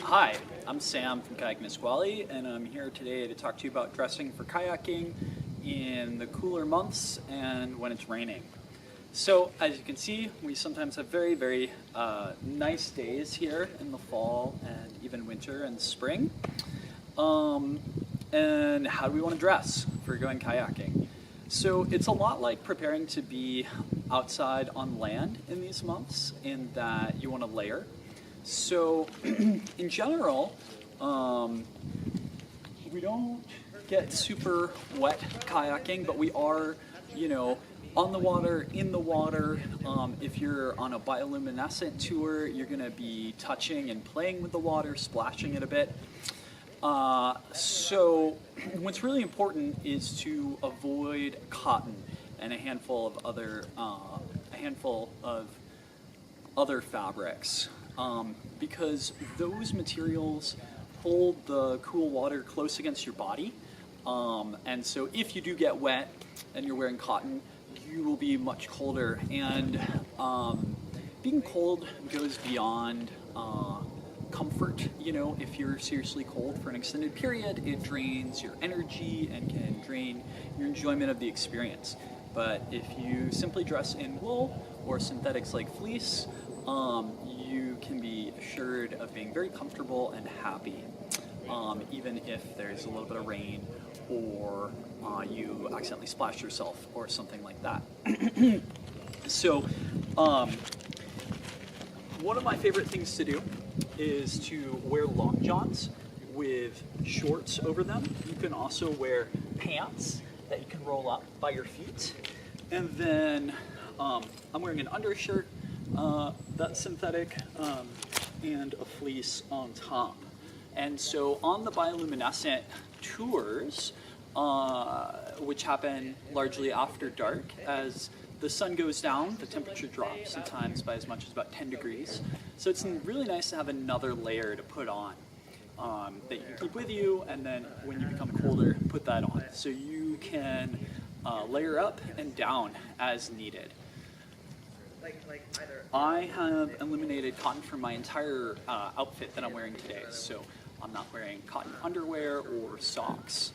Hi, I'm Sam from Kayaking Nisqually, and I'm here today to talk to you about dressing for kayaking in the cooler months and when it's raining. So, as you can see, we sometimes have very nice days here in the fall and even winter and spring. And how do we want to dress for going kayaking? So it's a lot like preparing to be outside on land in these months, in that you want to layer. So in general, we don't get super wet kayaking, but we are, on the water, in the water. If you're on a bioluminescent tour, you're going to be touching and playing with the water, splashing it a bit. So what's really important is to avoid cotton and a handful of other fabrics, because those materials hold the cool water close against your body, and so if you do get wet and you're wearing cotton, you will be much colder. And being cold goes beyond comfort. If you're seriously cold for an extended period, it drains your energy and can drain your enjoyment of the experience. But if you simply dress in wool or synthetics like fleece, you can be assured of being very comfortable and happy, even if there's a little bit of rain or you accidentally splash yourself or something like that. So one of my favorite things to do is to wear long johns with shorts over them. You can also wear pants that you can roll up by your feet. And then I'm wearing an undershirt that's synthetic and a fleece on top. And so on the bioluminescent tours, which happen largely after dark, as the sun goes down, the temperature drops sometimes by as much as about 10 degrees. So it's really nice to have another layer to put on that you can keep with you, and then when you become colder, put that on. So you can layer up and down as needed. I have eliminated cotton from my entire outfit that I'm wearing today, so I'm not wearing cotton underwear or socks.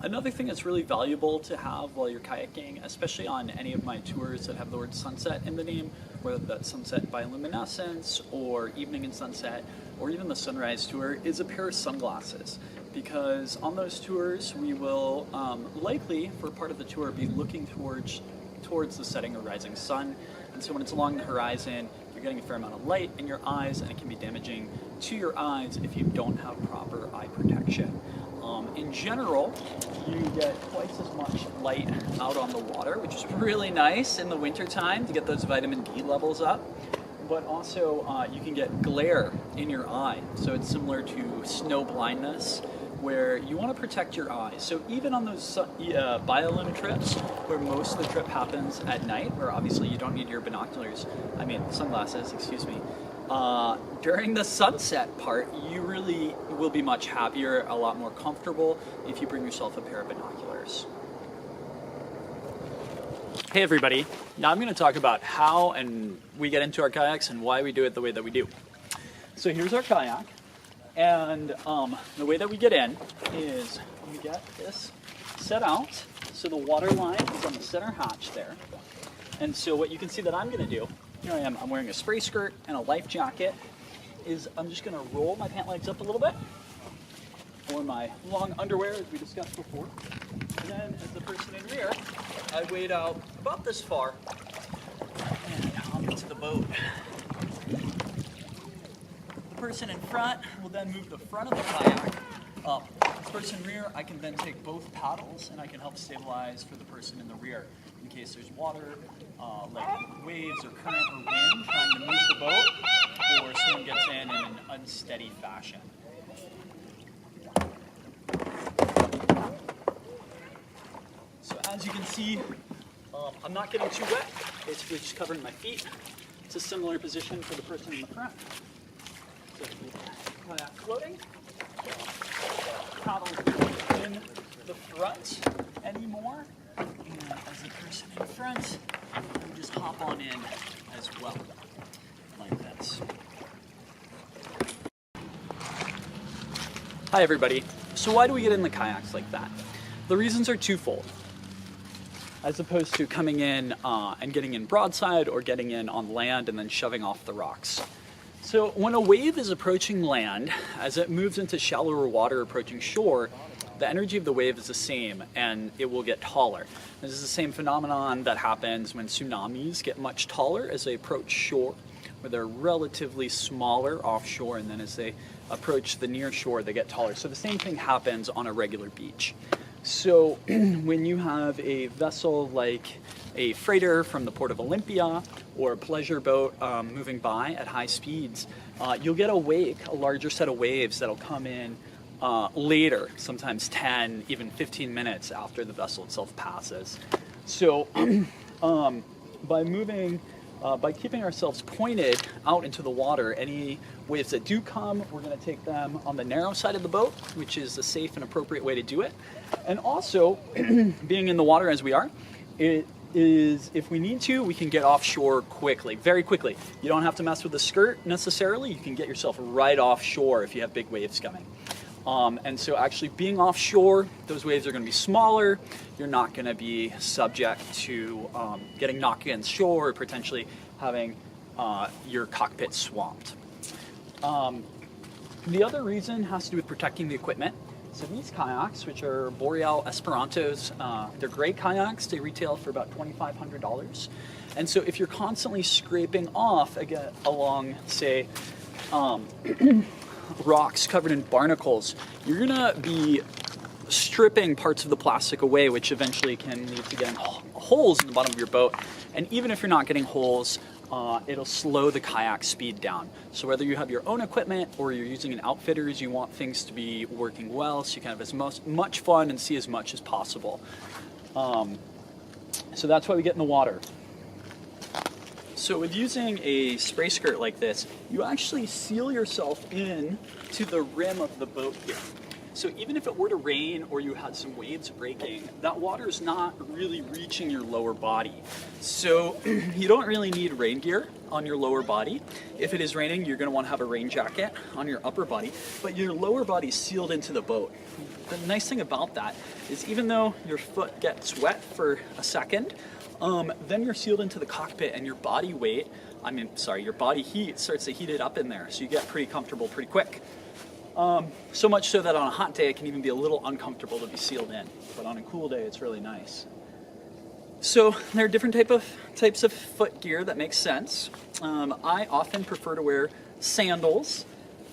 Another thing that's really valuable to have while you're kayaking, especially on any of my tours that have the word sunset in the name, whether that's sunset bioluminescence or evening and sunset, or even the sunrise tour, is a pair of sunglasses. Because on those tours, we will likely, for part of the tour, be looking towards the setting or rising sun. And so when it's along the horizon, you're getting a fair amount of light in your eyes, and it can be damaging to your eyes if you don't have proper eye protection. In general, you get twice as much light out on the water, which is really nice in the winter time to get those vitamin D levels up. But also, you can get glare in your eye. So it's similar to snow blindness, where you want to protect your eyes. So even on those biolum trips, where most of the trip happens at night, where obviously you don't need your sunglasses, excuse me, during the sunset part, you really will be much happier, a lot more comfortable if you bring yourself a pair of binoculars. Hey everybody, now I'm going to talk about how and we get into our kayaks and why we do it the way that we do. So here's our kayak, and the way that we get in is we get this set out, so the water line is on the center hatch there. And so what you can see that I'm going to do, here I am, I'm wearing a spray skirt and a life jacket, is I'm just going to roll my pant legs up a little bit, or my long underwear as we discussed before. And then as the person in rear, I wade out about this far and hop into the boat. The person in front will then move the front of the kayak up. The person in rear, I can then take both paddles and I can help stabilize for the person in the rear in case there's water, like waves or current or wind trying to move the boat, or someone gets in an unsteady fashion. So as you can see, I'm not getting too wet, basically just covering my feet. It's a similar position for the person in the front. So kayak floating, paddles in the front anymore, and as the person in front, we just hop on in as well, like this. Hi everybody. So why do we get in the kayaks like that? The reasons are twofold. As opposed to coming in and getting in broadside or getting in on land and then shoving off the rocks. So when a wave is approaching land, as it moves into shallower water approaching shore, the energy of the wave is the same and it will get taller. This is the same phenomenon that happens when tsunamis get much taller as they approach shore, where they're relatively smaller offshore, and then as they approach the near shore they get taller. So the same thing happens on a regular beach. So when you have a vessel like a freighter from the Port of Olympia or a pleasure boat moving by at high speeds, you'll get a wake, a larger set of waves that'll come in later, sometimes 10, even 15 minutes after the vessel itself passes. So by keeping ourselves pointed out into the water, any waves that do come, we're going to take them on the narrow side of the boat, which is the safe and appropriate way to do it. And also, being in the water as we are, it is, if we need to, we can get offshore quickly, very quickly. You don't have to mess with the skirt necessarily. You can get yourself right offshore if you have big waves coming. And so actually being offshore, those waves are going to be smaller. You're not going to be subject to getting knocked against shore or potentially having your cockpit swamped. The other reason has to do with protecting the equipment. So these kayaks, which are Boreal Esperantos, they're great kayaks. They retail for about $2,500. And so if you're constantly scraping off along, say, rocks covered in barnacles, you're gonna be stripping parts of the plastic away, which eventually can lead to getting holes in the bottom of your boat. And even if you're not getting holes, it'll slow the kayak speed down. So whether you have your own equipment or you're using an outfitter's, you want things to be working well so you can have as much fun and see as much as possible. So that's why we get in the water. So with using a spray skirt like this, you actually seal yourself in to the rim of the boat here. So even if it were to rain or you had some waves breaking, that water is not really reaching your lower body. So you don't really need rain gear on your lower body. If it is raining, you're going to want to have a rain jacket on your upper body, but your lower body is sealed into the boat. The nice thing about that is even though your foot gets wet for a second, then you're sealed into the cockpit and your body weight, your body heat starts to heat it up in there. So you get pretty comfortable pretty quick. So much so that on a hot day it can even be a little uncomfortable to be sealed in, but on a cool day it's really nice. So there are different types of foot gear that make sense. I often prefer to wear sandals.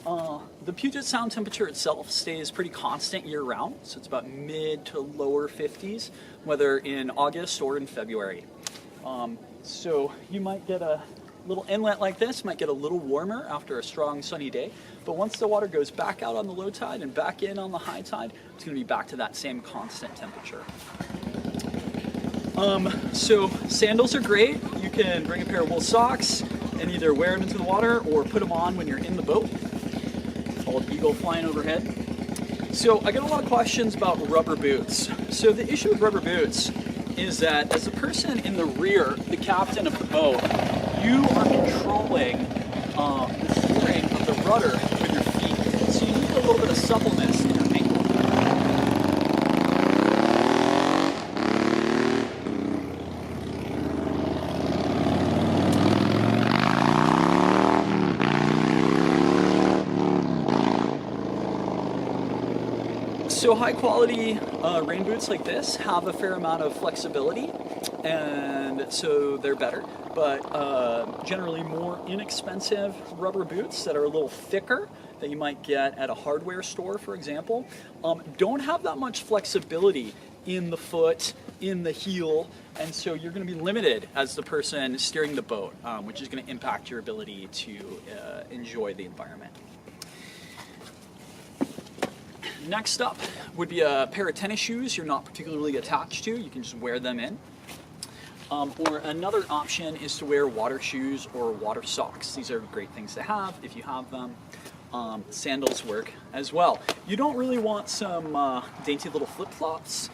The Puget Sound temperature itself stays pretty constant year round, so it's about mid to lower 50s, whether in August or in February. So you might get a little inlet like this, might get a little warmer after a strong sunny day, but once the water goes back out on the low tide and back in on the high tide, it's going to be back to that same constant temperature. So sandals are great. You can bring a pair of wool socks and either wear them into the water or put them on when you're in the boat. Bald eagle flying overhead. So I get a lot of questions about rubber boots. So the issue with rubber boots is that as a person in the rear, the captain of the boat, you are controlling the steering of the rudder with your feet. So you need a little bit of suppleness in your ankle. So high quality rain boots like this have a fair amount of flexibility, and so they're better, but generally more inexpensive rubber boots that are a little thicker that you might get at a hardware store, for example, don't have that much flexibility in the foot, in the heel, and so you're going to be limited as the person steering the boat, which is going to impact your ability to enjoy the environment. Next up would be a pair of tennis shoes you're not particularly attached to. You can just wear them in. Or another option is to wear water shoes or water socks. These are great things to have if you have them. Sandals work as well. You don't really want some dainty little flip-flops.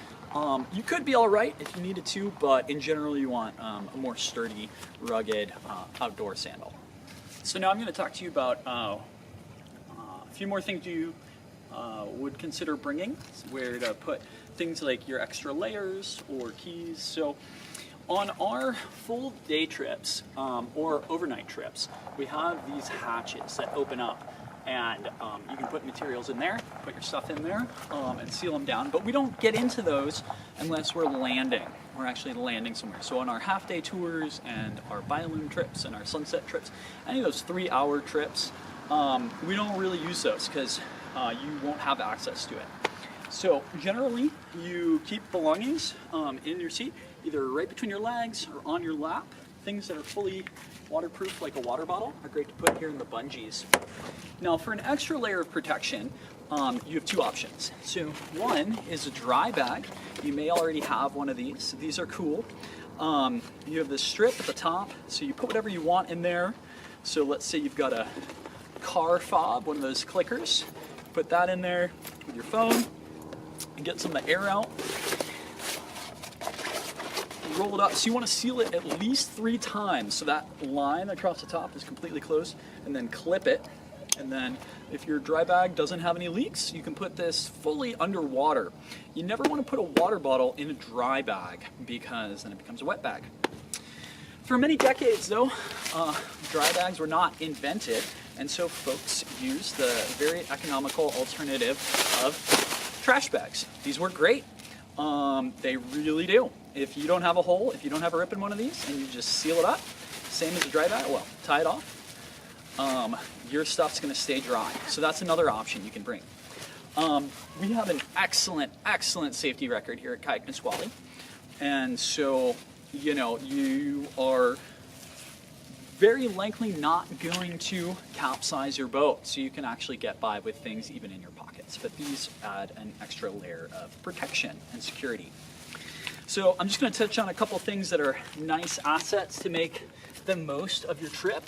You could be all right if you needed to, but in general you want a more sturdy, rugged outdoor sandal. So now I'm going to talk to you about a few more things you would consider bringing, where to put things like your extra layers or keys. So on our full day trips or overnight trips, we have these hatches that open up, and you can put materials in there, put your stuff in there, and seal them down. But we don't get into those unless we're landing. We're actually landing somewhere. So on our half-day tours and our Bioloom trips and our sunset trips, any of those 3-hour trips, we don't really use those because you won't have access to it. So generally, you keep belongings in your seat, either right between your legs or on your lap. Things that are fully waterproof, like a water bottle, are great to put here in the bungees. Now, for an extra layer of protection, you have 2 options. So one is a dry bag. You may already have one of these. These are cool. You have this strip at the top, so you put whatever you want in there. So let's say you've got a car fob, one of those clickers. Put that in there with your phone and get some of the air out. Roll it up. So you want to seal it at least 3 times so that line across the top is completely closed, and then clip it. And then if your dry bag doesn't have any leaks, you can put this fully underwater. You never want to put a water bottle in a dry bag because then it becomes a wet bag. For many decades though, dry bags were not invented, and so folks used the very economical alternative of trash bags. These work great. They really do. If you don't have a hole, if you don't have a rip in one of these, and you just seal it up, same as a dry bag, well, tie it off, your stuff's gonna stay dry. So that's another option you can bring. We have an excellent, excellent safety record here at Kayak Nisqually. And so, you know, you are very likely not going to capsize your boat. So you can actually get by with things even in your pockets. But these add an extra layer of protection and security. So I'm just going to touch on a couple things that are nice assets to make the most of your trip.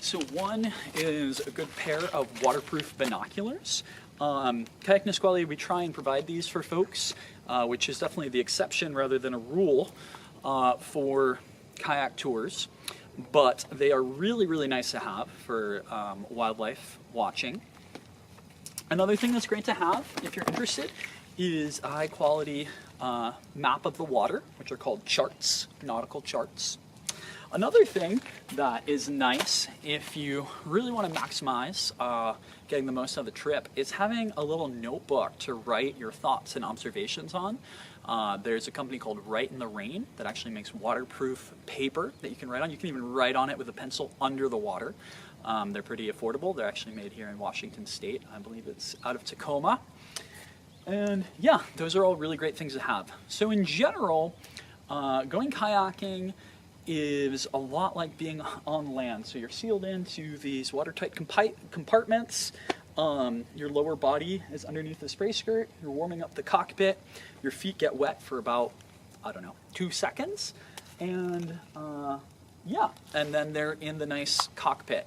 So one is a good pair of waterproof binoculars. Kayak Nisqually, we try and provide these for folks, which is definitely the exception rather than a rule for kayak tours. But they are really, really nice to have for wildlife watching. Another thing that's great to have, if you're interested, is a high quality map of the water, which are called charts, nautical charts. Another thing that is nice if you really want to maximize getting the most out of the trip is having a little notebook to write your thoughts and observations on. There's a company called Write in the Rain that actually makes waterproof paper that you can write on. You can even write on it with a pencil under the water. They're pretty affordable. They're actually made here in Washington State. I believe it's out of Tacoma. And yeah, those are all really great things to have. So in general, going kayaking is a lot like being on land. So you're sealed into these watertight compartments. Your lower body is underneath the spray skirt. You're warming up the cockpit. Your feet get wet for about, I don't know, 2 seconds. And yeah, and then they're in the nice cockpit.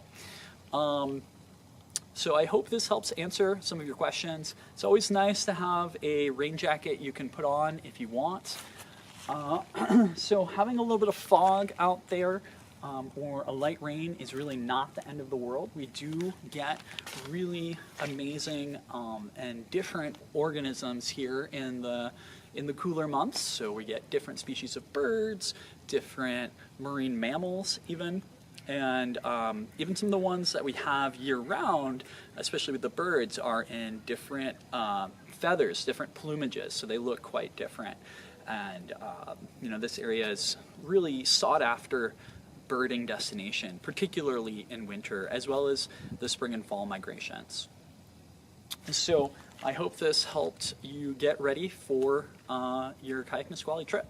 So I hope this helps answer some of your questions. It's always nice to have a rain jacket you can put on if you want. So having a little bit of fog out there or a light rain is really not the end of the world. We do get really amazing and different organisms here in the cooler months. So we get different species of birds, different marine mammals even. And even some of the ones that we have year-round, especially with the birds, are in different feathers, different plumages, so they look quite different. And you know, this area is really sought-after birding destination, particularly in winter, as well as the spring and fall migrations. So I hope this helped you get ready for your Kayak Nisqually trip.